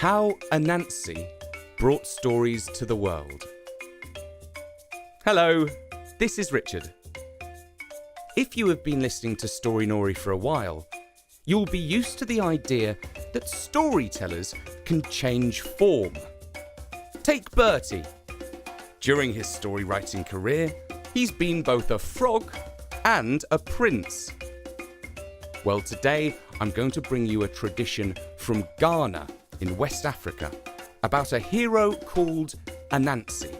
How Anansi brought stories to the world. Hello, this is Richard. If you have been listening to Story Nori for a while, you'll be used to the idea that storytellers can change form. Take Bertie. During his story writing career, he's been both a frog and a prince. Well, today I'm going to bring you a tradition from Ghana in West Africa about a hero called Anansi.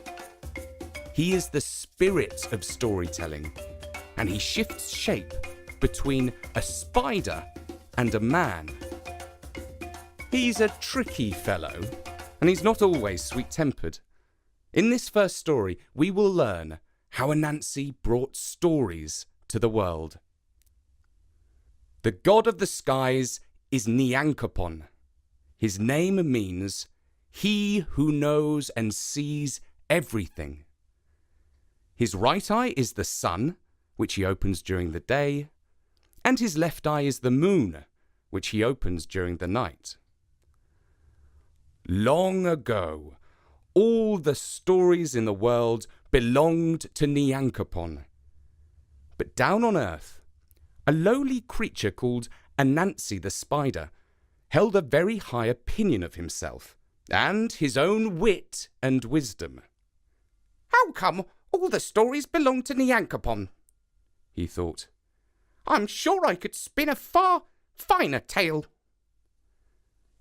He is the spirit of storytelling, and he shifts shape between a spider and a man. He's a tricky fellow, and he's not always sweet-tempered. In this first story, we will learn how Anansi brought stories to the world. The god of the skies is Nyankopon. His name means he who knows and sees everything. His right eye is the sun, which he opens during the day, and his left eye is the moon, which he opens during the night. Long ago, all the stories in the world belonged to Nyankopon. But down on earth, a lowly creature called Anansi the spider held a very high opinion of himself and his own wit and wisdom. "How come all the stories belong to Nyankopon?" he thought. "I'm sure I could spin a far finer tale."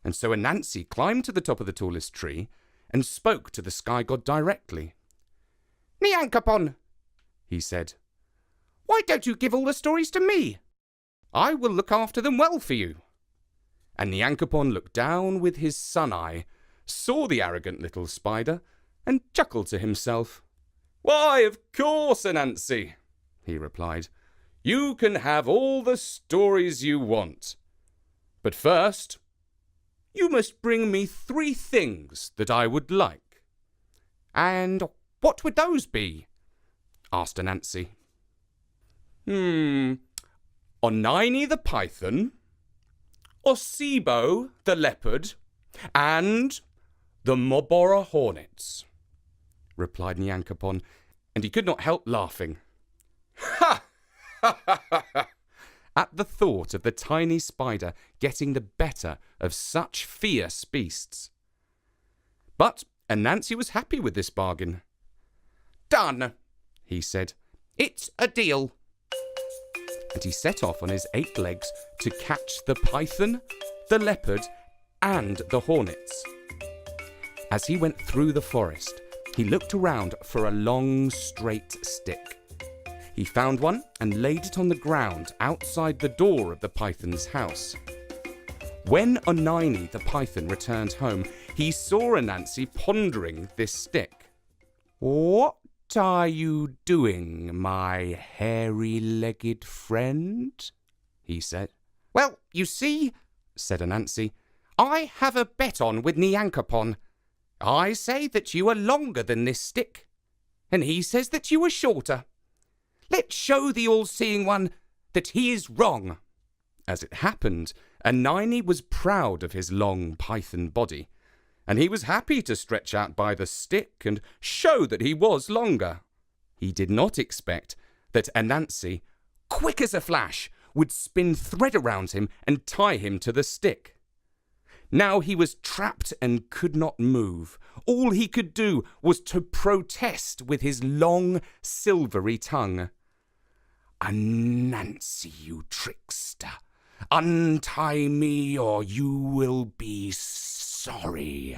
And so Anansi climbed to the top of the tallest tree and spoke to the sky god directly. "Nyankopon," he said, "why don't you give all the stories to me? I will look after them well for you." And Nyankopon looked down with his sun eye, saw the arrogant little spider, and chuckled to himself. "Why, of course, Anansi," he replied. "You can have all the stories you want. But first, you must bring me 3 things that I would like." "And what would those be?" asked Anansi. Onini the python, Osibo the leopard, and the Mobora hornets," replied Nyankopon, and he could not help laughing. Ha! Ha ha ha ha! At the thought of the tiny spider getting the better of such fierce beasts. But Anansi was happy with this bargain. "Done," he said. "It's a deal." And he set off on his 8 legs to catch the python, the leopard, and the hornets. As he went through the forest, he looked around for a long, straight stick. He found one and laid it on the ground outside the door of the python's house. When Onini the python returned home, he saw Anansi pondering this stick. "What are you doing, my hairy-legged friend?" he said. "Well, you see," said Anansi, "I have a bet on with Nyankopon. I say that you are longer than this stick, and he says that you are shorter. Let's show the all-seeing one that he is wrong." As it happened, Onini was proud of his long python body, and he was happy to stretch out by the stick and show that he was longer. He did not expect that Anansi, quick as a flash, would spin thread around him and tie him to the stick. Now he was trapped and could not move. All he could do was to protest with his long, silvery tongue. "Anansi, you trickster, untie me or you will be sorry."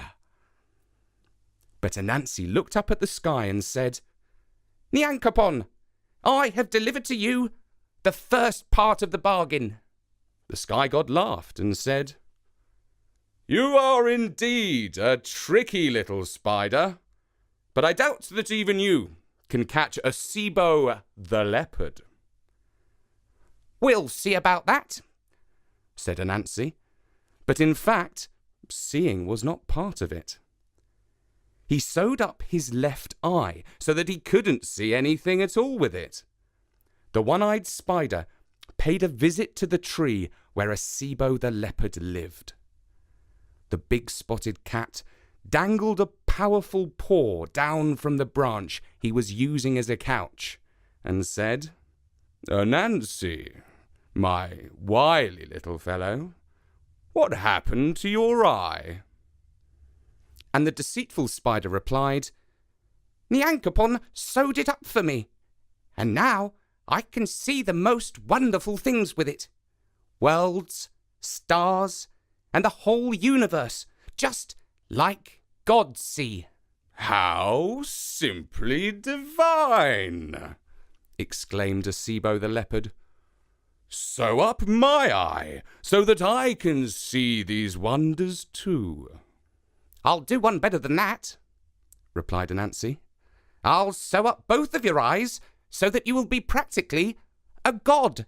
But Anansi looked up at the sky and said, "Nyankopon, I have delivered to you the first part of the bargain." The sky god laughed and said, "You are indeed a tricky little spider, but I doubt that even you can catch Osibo the leopard." "We'll see about that," said Anansi, but in fact, seeing was not part of it. He sewed up his left eye so that he couldn't see anything at all with it. The one-eyed spider paid a visit to the tree where Osibo the leopard lived. the big spotted cat dangled a powerful paw down from the branch he was using as a couch and said, "Anansi, my wily little fellow, what happened to your eye?" And the deceitful spider replied, "Nyankopon sewed it up for me, and now I can see the most wonderful things with it. Worlds, stars, and the whole universe, just like God see." "How simply divine!" exclaimed Acebo the leopard. "Sew up my eye so that I can see these wonders too." "I'll do one better than that," replied Anansi. "I'll sew up both of your eyes so that you will be practically a god."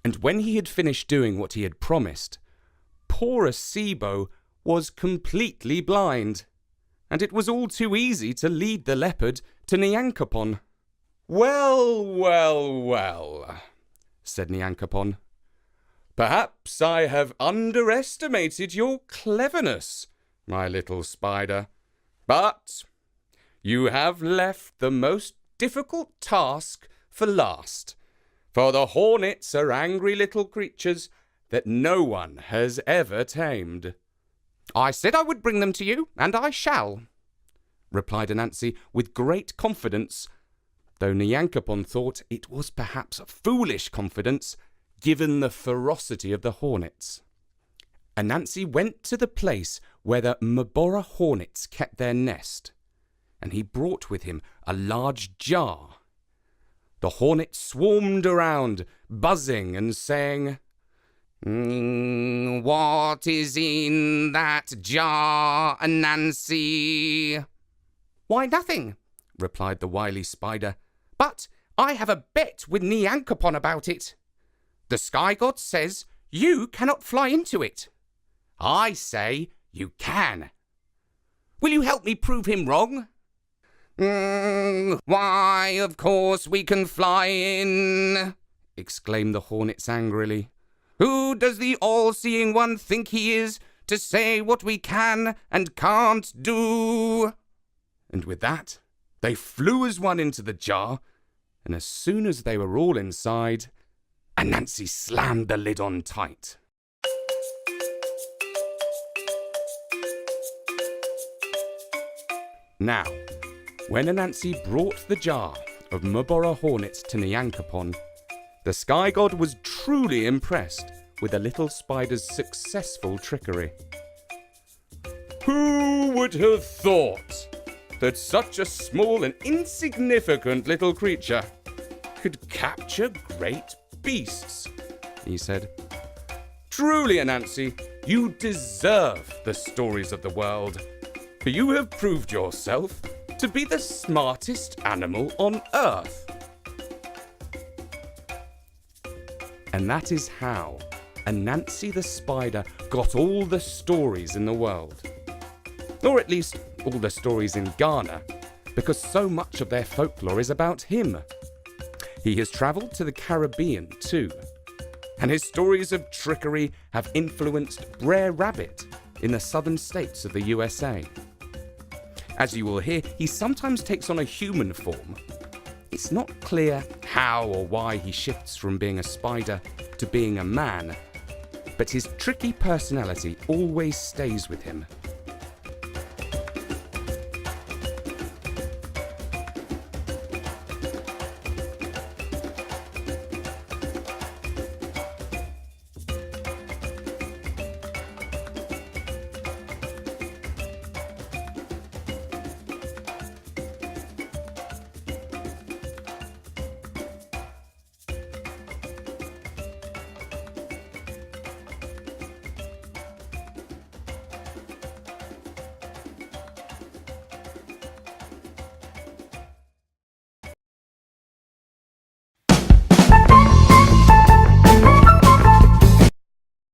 And when he had finished doing what he had promised, poor Acebo was completely blind, and it was all too easy to lead the leopard to Nyankopon. "Well, well, well," said Nyankopon. "Perhaps I have underestimated your cleverness, my little spider. But you have left the most difficult task for last, for the hornets are angry little creatures that no one has ever tamed." "I said I would bring them to you, and I shall," replied Anansi with great confidence, though Nyankopon thought it was perhaps a foolish confidence, given the ferocity of the hornets. Anansi went to the place where the Mbora hornets kept their nest, and he brought with him a large jar. The hornets swarmed around, buzzing and saying, "What is in that jar, Anansi?" "Why, nothing," replied the wily spider, "but I have a bet with Nyankopon about it. The sky god says you cannot fly into it. I say you can. Will you help me prove him wrong?" "Why, of course we can fly in," exclaimed the hornets angrily. "Who does the all-seeing one think he is to say what we can and can't do?" And with that, they flew as one into the jar, and as soon as they were all inside, Anansi slammed the lid on tight. Now, when Anansi brought the jar of Mbora hornets to Nyankopon, the sky god was truly impressed with the little spider's successful trickery. "Who would have thought that such a small and insignificant little creature could capture great beasts?" he said. "Truly, Anansi, you deserve the stories of the world, for you have proved yourself to be the smartest animal on Earth." And that is how Anansi the spider got all the stories in the world. Or at least all the stories in Ghana, because so much of their folklore is about him. He has travelled to the Caribbean too, and his stories of trickery have influenced Brer Rabbit in the southern states of the USA. As you will hear, he sometimes takes on a human form. It's not clear how or why he shifts from being a spider to being a man, but his tricky personality always stays with him.